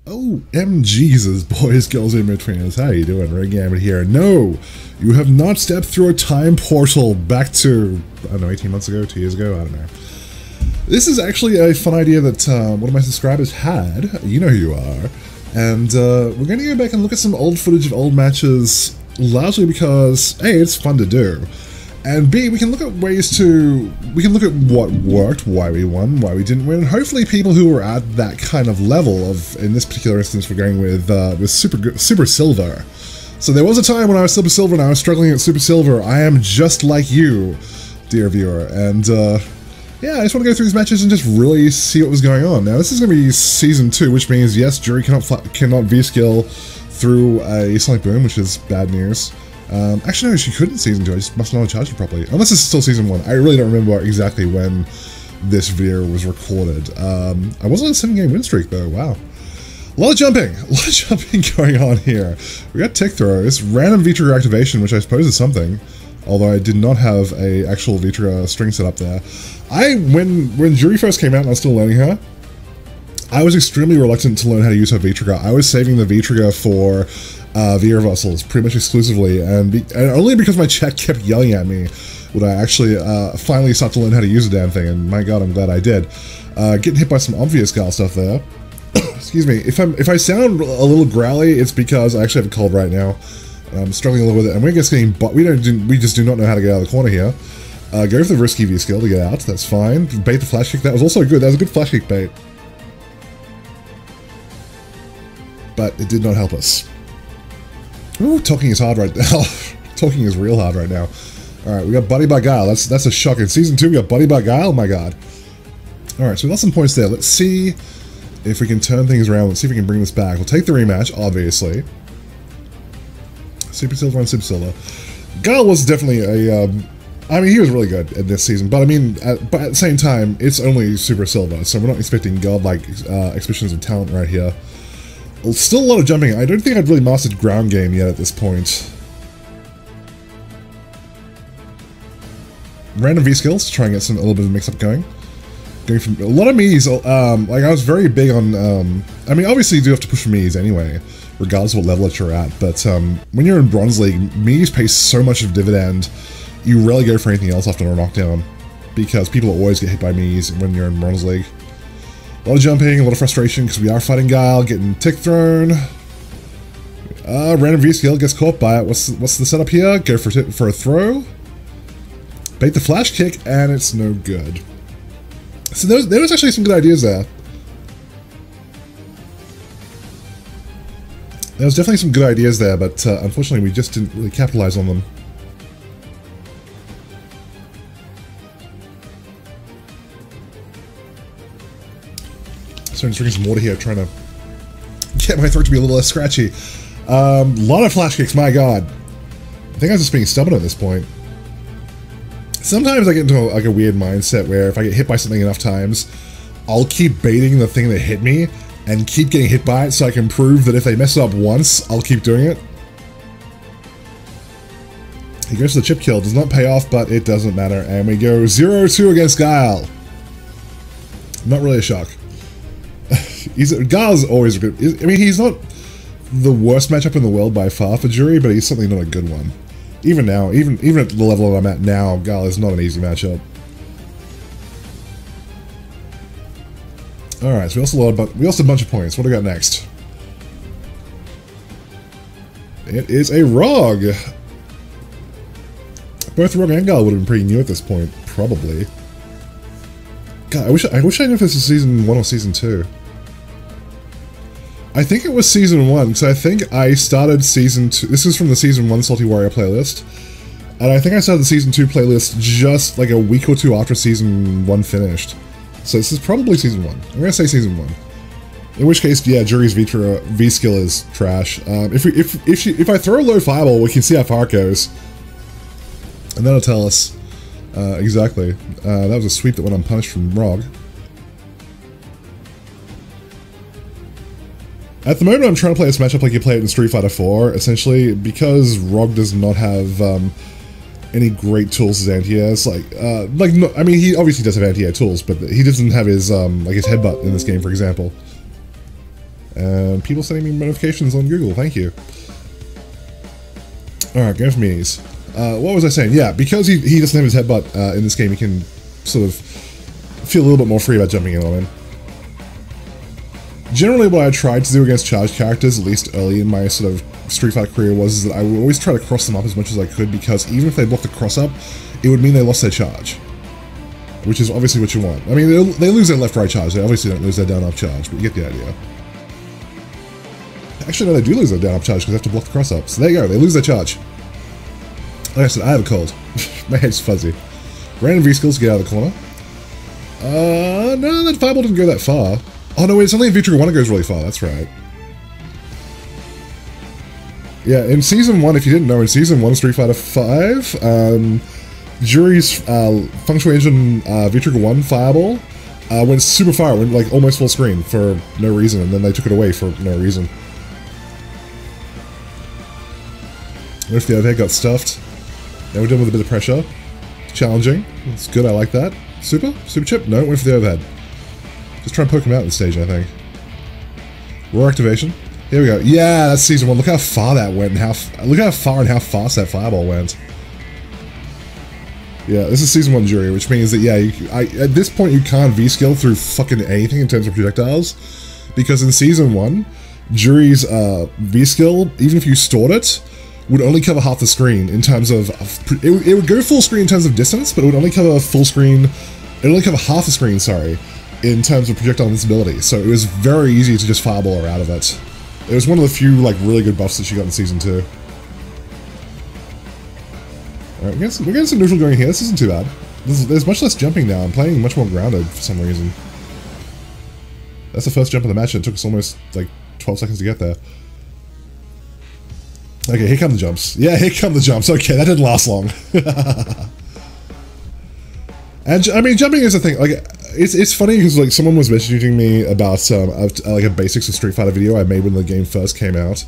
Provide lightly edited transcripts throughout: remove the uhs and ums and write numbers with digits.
OMG's, boys, girls, and mid-trainers, how you doing? Ray Gambit here. No, you have not stepped through a time portal back to, I don't know, 18 months ago, 2 years ago, I don't know. This is actually a fun idea that one of my subscribers had, you know who you are, and we're going to go back and look at some old footage of old matches, largely because, A, it's fun to do, and B, we can look at what worked, why we won, why we didn't win, and hopefully people who were at that kind of level of, in this particular instance, we're going with Super Silver. So there was a time when I was Super Silver and I was struggling at Super Silver. I am just like you, dear viewer, and yeah, I just want to go through these matches and just really see what was going on. Now, this is going to be Season 2, which means, yes, Jury cannot V-skill through a Sonic Boom, which is bad news. Actually, no, she couldn't Season 2, I just must not have charged it properly. Unless it's still Season 1. I really don't remember exactly when this video was recorded. I was on a 7-game win streak, though, wow. A lot of jumping going on here. We got tick throws, random V-trigger activation, which I suppose is something. Although I did not have a actual V-trigger string set up there. When Jury first came out and I was still learning her, I was extremely reluctant to learn how to use her V-trigger. I was saving the V-trigger for V-reversals pretty much exclusively, and only because my chat kept yelling at me would I actually finally start to learn how to use the damn thing, and my god, I'm glad I did. Getting hit by some obvious Gal stuff there. Excuse me, if I sound a little growly, it's because I actually have a cold right now. I'm struggling a little with it, and we're just getting, we just do not know how to get out of the corner here. Go for the risky V skill to get out, that's fine. Bait the flash kick, that was also good, that was a good flash kick bait. But it did not help us. Ooh, talking is hard right now. Talking is real hard right now. Alright, we got Buddy by Guile, that's a shock. In Season 2 we got Buddy by Guile, oh my god. Alright, so we got some points there, let's see if we can turn things around, let's see if we can bring this back. We'll take the rematch, obviously. Super Silver and Super Silver. Guile was definitely a, I mean, he was really good in this season, but I mean, but at the same time, it's only Super Silver, so we're not expecting godlike exhibitions of talent right here. Still a lot of jumping. I don't think I've really mastered ground game yet at this point. Random V skills to try and get a little bit of mix-up going. Going from a lot of me's, like I was very big on, I mean, obviously you do have to push for me's anyway, regardless of what level that you're at, but when you're in Bronze League, me's pay so much of dividend, you rarely go for anything else after a knockdown, because people always get hit by me's when you're in Bronze League. A lot of jumping, a lot of frustration, because we are fighting Guile, getting tick thrown. Random V skill gets caught by it. What's the setup here? Go for a throw. Bait the flash kick, and it's no good. So there was actually some good ideas there. There was definitely some good ideas there, but unfortunately we just didn't really capitalize on them. So I'm just drinking some water here, trying to get my throat to be a little less scratchy. Lot of flash kicks, my god. I think I was just being stubborn at this point. Sometimes I get into like a weird mindset where if I get hit by something enough times, I'll keep baiting the thing that hit me and keep getting hit by it so I can prove that if they mess it up once, I'll keep doing it. He goes to the chip kill, does not pay off, but it doesn't matter, and we go 0-2 against Guile. Not really a shock. Guile's always good. I mean, he's not the worst matchup in the world by far for Jury, but he's certainly not a good one. Even now, even at the level that I'm at now, Guile is not an easy matchup. Alright, so we lost a bunch of points. What do we got next? It is a ROG! Both ROG and Guile would have been pretty new at this point, probably. God, I wish I knew if this was Season 1 or Season 2. I think it was Season 1, because I think I started Season 2... This is from the Season 1 Salty Warrior playlist. And I think I started the Season 2 playlist just like a week or two after Season 1 finished. So this is probably Season 1. I'm gonna say Season 1. In which case, yeah, Jury's V skill is trash. If I throw a low fireball, we can see how far it goes. And that'll tell us exactly. That was a sweep that went unpunished from ROG. At the moment, I'm trying to play this matchup like you play it in Street Fighter 4, essentially, because ROG does not have any great tools as anti-airs. No, I mean, he obviously does have anti-air tools, but he doesn't have his like his headbutt in this game, for example. And people sending me notifications on Google, thank you. Alright, go for minis. What was I saying? Yeah, because he doesn't have his headbutt in this game, he can sort of feel a little bit more free about jumping in on him. Generally, what I tried to do against charged characters, at least early in my sort of Street Fighter career, was that I would always try to cross them up as much as I could, because even if they blocked the cross up, it would mean they lost their charge. Which is obviously what you want. I mean, they lose their left-right charge, they obviously don't lose their down-up charge, but you get the idea. Actually, no, they do lose their down-up charge because they have to block the cross-up. So there you go, they lose their charge. Like I said, I have a cold. My head's fuzzy. Random V-skills to get out of the corner. No, that fireball didn't go that far. Oh no, wait, it's only in V-Trigger 1 it goes really far, that's right. Yeah, in Season 1, if you didn't know, in Season 1 Street Fighter 5, Juri's Functional Engine V-Trigger 1 fireball went super far, it went like almost full screen for no reason, and then they took it away for no reason. What if the overhead got stuffed? Now we're done with a bit of pressure. Challenging. It's good, I like that. Super? Super chip? No, wait for the overhead. Just try and poke him out in the stage, I think. Raw activation. Here we go. Yeah, that's Season 1. Look how far that went, and look how far and how fast that fireball went. Yeah, this is Season 1 Jury, which means that, yeah, at this point you can't V-skill through fucking anything in terms of projectiles, because in Season 1, Jury's V-skill, even if you stored it, would only cover half the screen in terms of... It would go full screen in terms of distance, but it would only cover full screen... It would only cover half the screen, sorry, in terms of projectile invincibility, so it was very easy to just fireball her out of it. It was one of the few, like, really good buffs that she got in Season 2. Alright, we're getting some neutral going here. This isn't too bad. There's much less jumping now. I'm playing much more grounded for some reason. That's the first jump of the match, and it took us almost, like, 12 seconds to get there. Okay, here come the jumps. Yeah, here come the jumps. Okay, that didn't last long. And, I mean, jumping is a thing. Like, it's funny because, like, someone was messaging me about, like, a basics of Street Fighter video I made when the game first came out.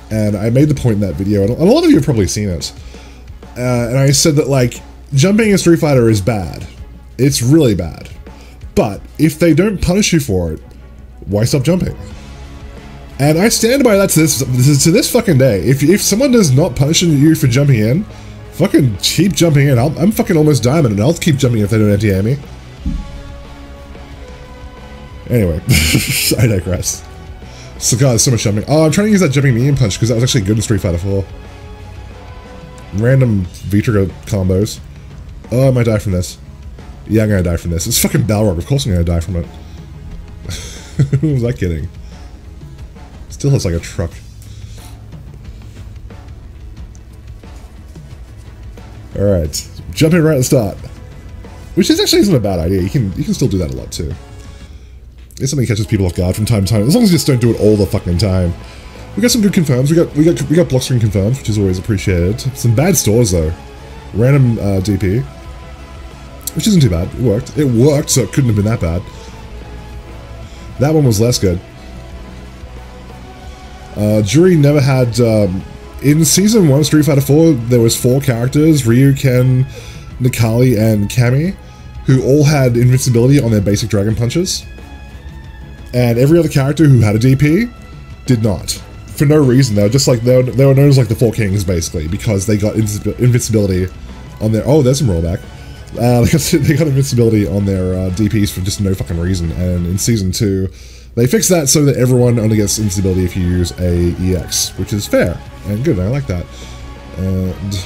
And I made the point in that video, and a lot of you have probably seen it. And I said that, like, jumping in Street Fighter is bad. It's really bad. But if they don't punish you for it, why stop jumping? And I stand by that to this fucking day. If someone does not punish you for jumping in, fucking keep jumping in. I'm fucking almost diamond, and I'll keep jumping if they don't anti-aim me. Anyway, I digress. So god, there's so much jumping. Oh, I'm trying to use that jumping medium punch because that was actually good in Street Fighter 4. Random V-trigger combos. Oh, I might die from this. Yeah, I'm gonna die from this. It's fucking Balrog. Of course I'm gonna die from it. Who was I kidding? Still looks like a truck. Alright. Jumping right at the start. Which is actually isn't a bad idea. You can still do that a lot too. It's something that catches people off guard from time to time. As long as you just don't do it all the fucking time. We got some good confirms. We got block string confirms, which is always appreciated. Some bad stores though. Random DP. Which isn't too bad. It worked. It worked, so it couldn't have been that bad. That one was less good. Jury never had... in Season 1 Street Fighter 4, there was 4 characters, Ryu, Ken, Nikali, and Cammy, who all had invincibility on their basic Dragon Punches. And every other character who had a DP did not. For no reason. They were just like, they were known as like the 4 Kings, basically, because they got invincibility on their... Oh, there's some rollback. They got invincibility on their DPs for just no fucking reason, and in Season 2, they fixed that so that everyone only gets invincibility if you use a EX, which is fair, and good, I like that. And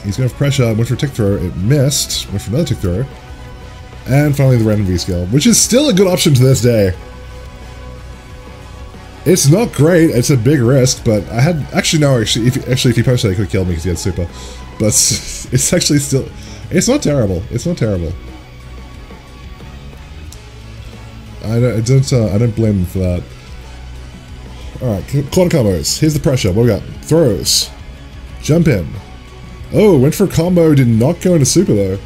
he's going for pressure, went for a tick throw, it missed, went for another tick throw, and finally the random V-skill, which is still a good option to this day. It's not great, it's a big risk, but I had... Actually, no, if he punched that, he could have killed me because he had super. But it's actually still... It's not terrible. It's not terrible. I don't blame him for that. Alright, corner combos. Here's the pressure. What we got? Throws. Jump in. Oh, went for a combo, did not go into super though.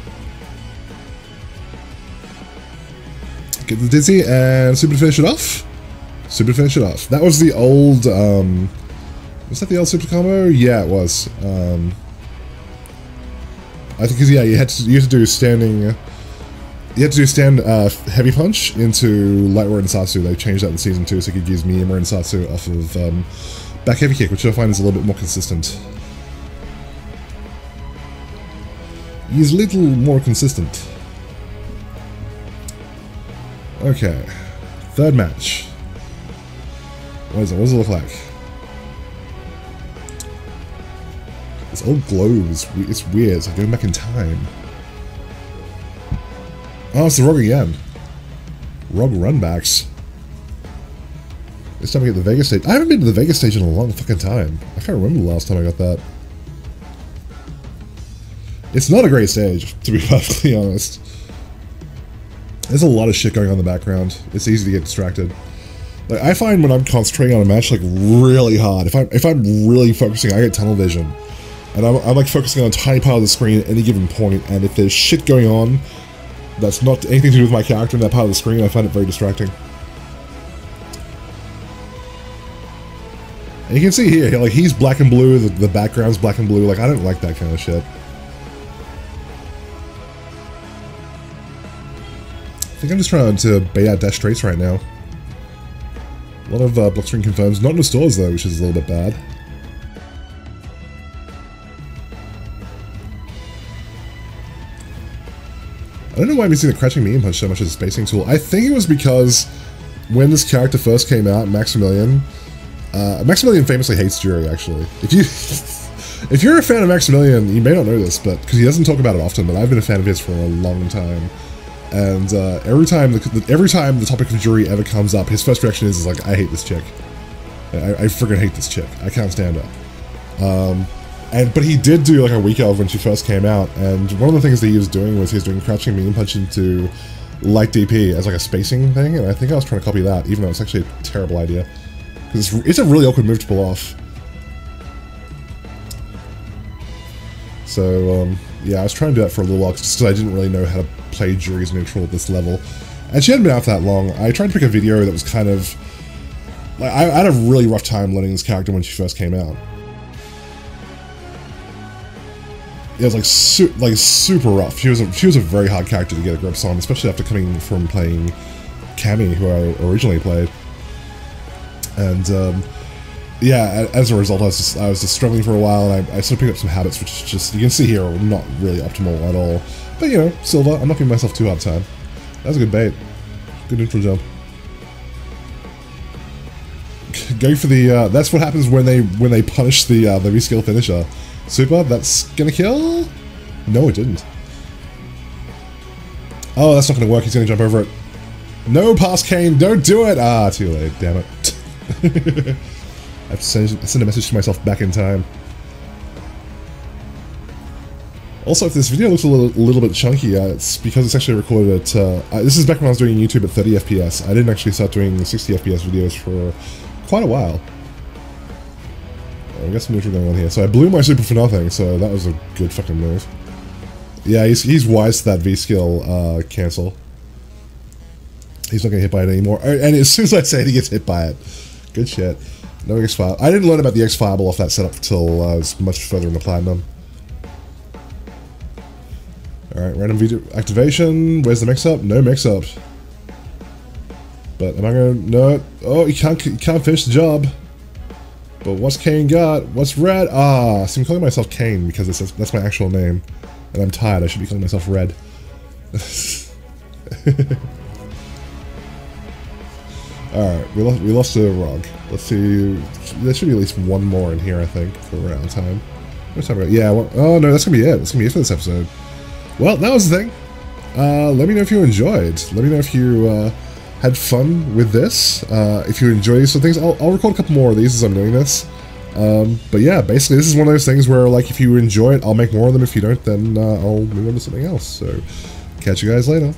Get the dizzy and super to finish it off. Super to finish it off. That was the old, was that the old super combo? Yeah, it was. I think, cause yeah, you had to do standing You had to do stand heavy punch into light ward and Satsu. They changed that in season 2, so you could use Miyama and Satsu off of back heavy kick, which I find is a little bit more consistent. He's a little more consistent. Okay, third match. What is it? What does it look like? This old globe it's weird. It's like going back in time. Oh, it's the Rog again. Rog runbacks. It's time to get the Vegas stage. I haven't been to the Vegas stage in a long fucking time. I can't remember the last time I got that. It's not a great stage, to be perfectly honest. There's a lot of shit going on in the background. It's easy to get distracted. Like, I find when I'm concentrating on a match, like, really hard. If I'm really focusing, I get tunnel vision. And I'm like focusing on a tiny part of the screen at any given point, and if there's shit going on that's not anything to do with my character in that part of the screen, I find it very distracting. And you can see here, like, he's black and blue, the background's black and blue. Like, I don't like that kind of shit. I think I'm just trying to bait out dash straights right now. A lot of block screen confirms. Not in the stores, though, which is a little bit bad. I don't know why I'm using the crouching medium punch so much as a spacing tool. I think it was because when this character first came out, Maximilian famously hates Jury, actually. If you're a fan of Maximilian, you may not know this, but because he doesn't talk about it often, but I've been a fan of his for a long time. And every time the topic of Jury ever comes up, his first reaction is like, I hate this chick. I friggin' hate this chick. I can't stand her. But he did do like a week of when she first came out, and one of the things that he was doing crouching medium punch into light DP as like a spacing thing, and I think I was trying to copy that, even though it's actually a terrible idea. Because it's a really awkward move to pull off. So, yeah, I was trying to do that for a little while, just because I didn't really know how to play Jury's neutral at this level. And she hadn't been out for that long. I tried to pick a video that was kind of... like, I had a really rough time learning this character when she first came out. It was like super rough. She was a very hard character to get a grip on, especially after coming from playing Cammy, who I originally played. And yeah, as a result, I was just struggling for a while, and I sort of picked up some habits, which just you can see here are not really optimal at all. But you know, Silver, I'm not giving myself too hard a time. That was a good bait, good neutral jump. Go for the. That's what happens when they punish the reskill finisher. Super, that's gonna kill? No, it didn't. Oh, that's not gonna work, he's gonna jump over it. No, pass Kane, don't do it! Ah, too late, damn it. I have to send a message to myself back in time. Also, if this video looks a little bit chunky, it's because it's actually recorded at... this is back when I was doing YouTube at 30 FPS. I didn't actually start doing 60 FPS videos for quite a while. I got some neutral going on here. So I blew my super for nothing, so that was a good fucking move. Yeah, he's wise to that V-skill cancel. He's not getting hit by it anymore. And as soon as I say it, he gets hit by it. Good shit. No X-File. I didn't learn about the X-Fireball off that setup until I was much further in the Platinum. Alright, random video activation. Where's the mix-up? No mix-up. But am I gonna... No. Oh, you can't finish the job. But what's Kane got? What's Red? Ah, so I'm calling myself Kane because that's my actual name. And I'm tired, I should be calling myself Red. Alright, we lost to Rog. Let's see, there should be at least one more in here, I think, for round time. What time? Yeah, well, oh no, that's gonna be it. That's gonna be it for this episode. Well, that was the thing. Let me know if you enjoyed. Let me know if you had fun with this. If you enjoy these sort of things, I'll record a couple more of these as I'm doing this. But yeah, basically this is one of those things where, like, if you enjoy it, I'll make more of them. If you don't, then I'll move on to something else. So, catch you guys later.